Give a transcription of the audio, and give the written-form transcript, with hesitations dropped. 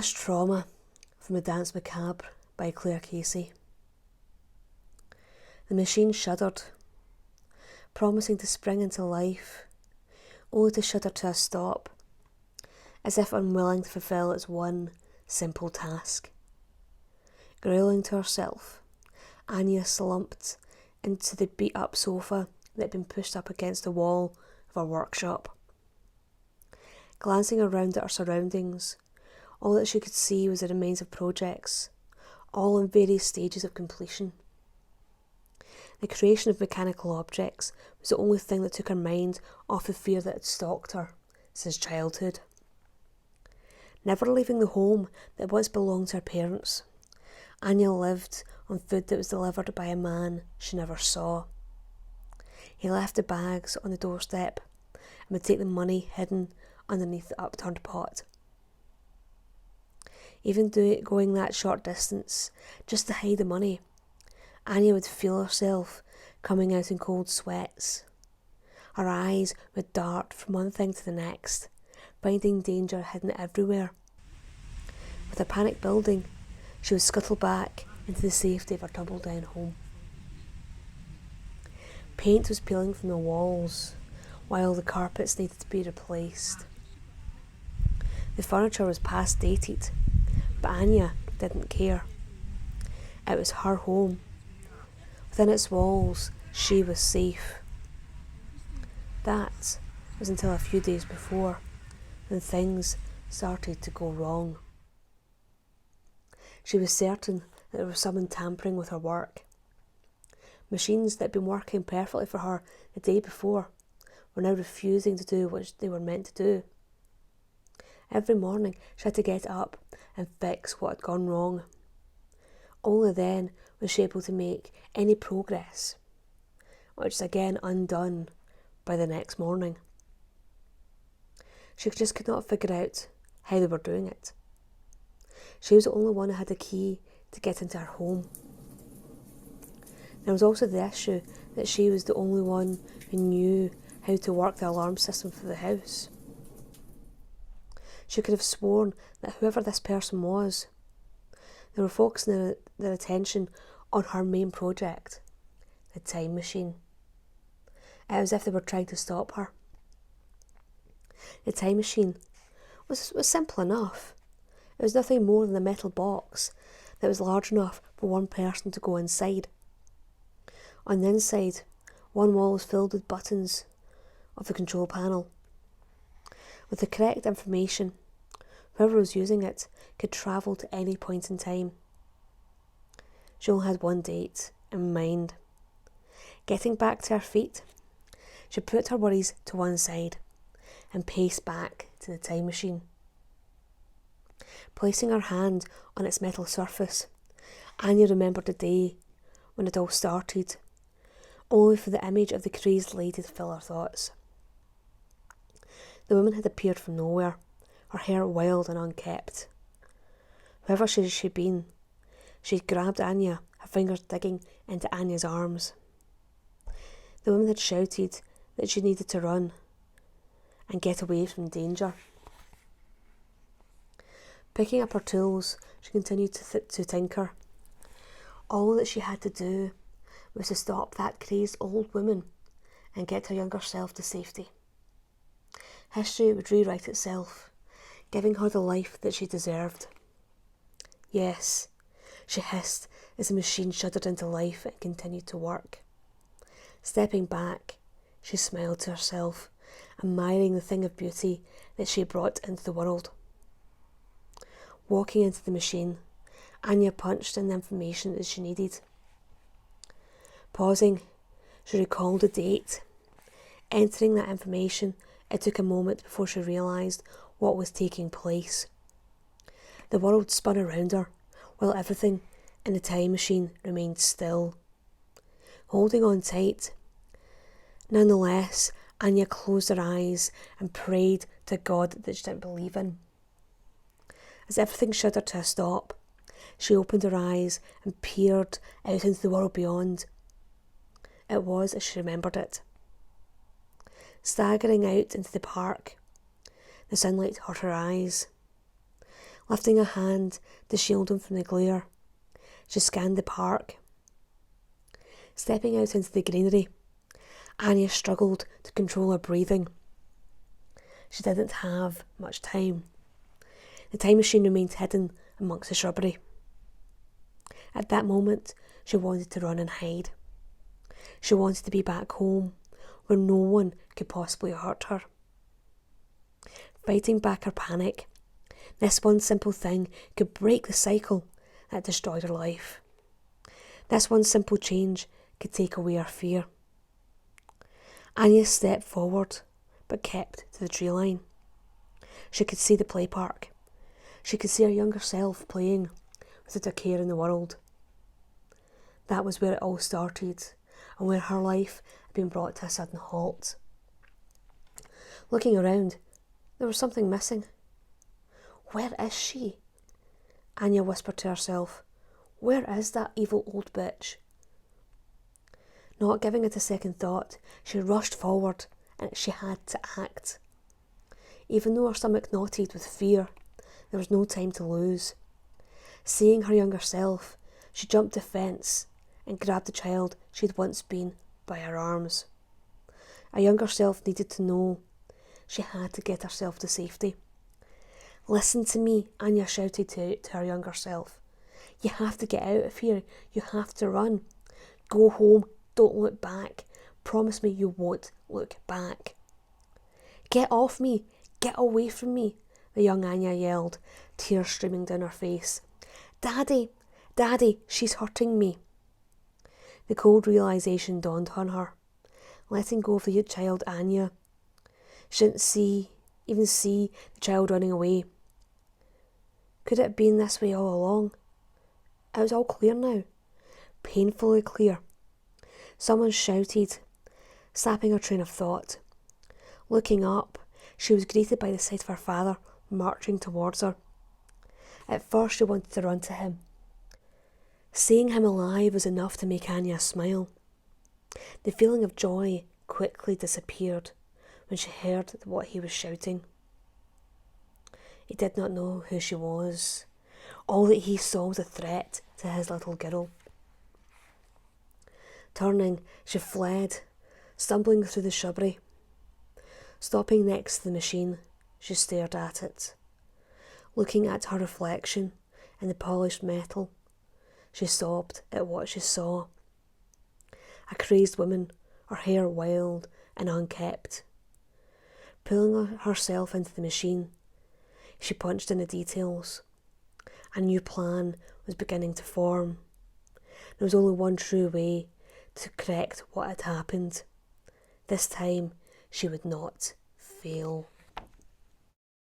Past Trauma from the Dance Macabre by Claire Casey. The machine shuddered, promising to spring into life, only to shudder to a stop, as if unwilling to fulfil its one simple task. Growling to herself, Anya slumped into the beat-up sofa that had been pushed up against the wall of her workshop. Glancing around at her surroundings, all that she could see was the remains of projects, all in various stages of completion. The creation of mechanical objects was the only thing that took her mind off the fear that had stalked her since childhood. Never leaving the home that once belonged to her parents, Anya lived on food that was delivered by a man she never saw. He left the bags on the doorstep and would take the money hidden underneath the upturned pot. Even going that short distance, just to hide the money, Anya would feel herself coming out in cold sweats. Her eyes would dart from one thing to the next, finding danger hidden everywhere. With her panic building, she would scuttle back into the safety of her tumble-down home. Paint was peeling from the walls, while the carpets needed to be replaced. The furniture was past dated, but Anya didn't care. It was her home. Within its walls, she was safe. That was until a few days before, when things started to go wrong. She was certain that there was someone tampering with her work. Machines that had been working perfectly for her the day before were now refusing to do what they were meant to do. Every morning she had to get up and fix what had gone wrong. Only then was she able to make any progress, which was again undone by the next morning. She just could not figure out how they were doing it. She was the only one who had a key to get into her home. There was also the issue that she was the only one who knew how to work the alarm system for the house. She could have sworn that whoever this person was, they were focusing their attention on her main project, the time machine. It was as if they were trying to stop her. The time machine was simple enough. It was nothing more than a metal box that was large enough for one person to go inside. On the inside, one wall was filled with buttons of the control panel. With the correct information, whoever was using it could travel to any point in time. She only had one date in mind. Getting back to her feet, she put her worries to one side and paced back to the time machine. Placing her hand on its metal surface, Anya remembered the day when it all started, only for the image of the crazed lady to fill her thoughts. The woman had appeared from nowhere, her hair wild and unkempt. Whoever she'd been, she'd grabbed Anya, her fingers digging into Anya's arms. The woman had shouted that she needed to run and get away from danger. Picking up her tools, she continued to tinker. All that she had to do was to stop that crazed old woman and get her younger self to safety. History would rewrite itself, giving her the life that she deserved. Yes, she hissed as the machine shuddered into life and continued to work. Stepping back, she smiled to herself, admiring the thing of beauty that she brought into the world. Walking into the machine, Anya punched in the information that she needed. Pausing, she recalled the date. Entering that information, it took a moment before she realised what was taking place. The world spun around her, while everything in the time machine remained still. Holding on tight, nonetheless, Anya closed her eyes and prayed to God that she didn't believe in. As everything shuddered to a stop, she opened her eyes and peered out into the world beyond. It was as she remembered it. Staggering out into the park, the sunlight hurt her eyes. Lifting a hand to shield him from the glare, she scanned the park. Stepping out into the greenery, Anya struggled to control her breathing. She didn't have much time. The time machine remained hidden amongst the shrubbery. At that moment, she wanted to run and hide. She wanted to be back home, where no one could possibly hurt her. Fighting back her panic, this one simple thing could break the cycle that destroyed her life. This one simple change could take away her fear. Anya stepped forward, but kept to the tree line. She could see the play park. She could see her younger self playing without a care in the world. That was where it all started, and where her life had been brought to a sudden halt. Looking around, there was something missing. Where is she? Anya whispered to herself. Where is that evil old bitch? Not giving it a second thought, she rushed forward, and she had to act. Even though her stomach knotted with fear, there was no time to lose. Seeing her younger self, she jumped the fence and grabbed the child she had once been by her arms. A younger self needed to know. She had to get herself to safety. Listen to me, Anya shouted to her younger self. You have to get out of here. You have to run. Go home. Don't look back. Promise me you won't look back. Get off me. Get away from me, the young Anya yelled, tears streaming down her face. Daddy, Daddy, she's hurting me. The cold realisation dawned on her. Letting go of the child Anya, she didn't even see the child running away. Could it have been this way all along? It was all clear now. Painfully clear. Someone shouted, sapping her train of thought. Looking up, she was greeted by the sight of her father marching towards her. At first she wanted to run to him. Seeing him alive was enough to make Anya smile. The feeling of joy quickly disappeared when she heard what he was shouting. He did not know who she was. All that he saw was a threat to his little girl. Turning, she fled, stumbling through the shrubbery. Stopping next to the machine, she stared at it. Looking at her reflection in the polished metal, she sobbed at what she saw. A crazed woman, her hair wild and unkempt. Pulling herself into the machine, she punched in the details. A new plan was beginning to form. There was only one true way to correct what had happened. This time, she would not fail.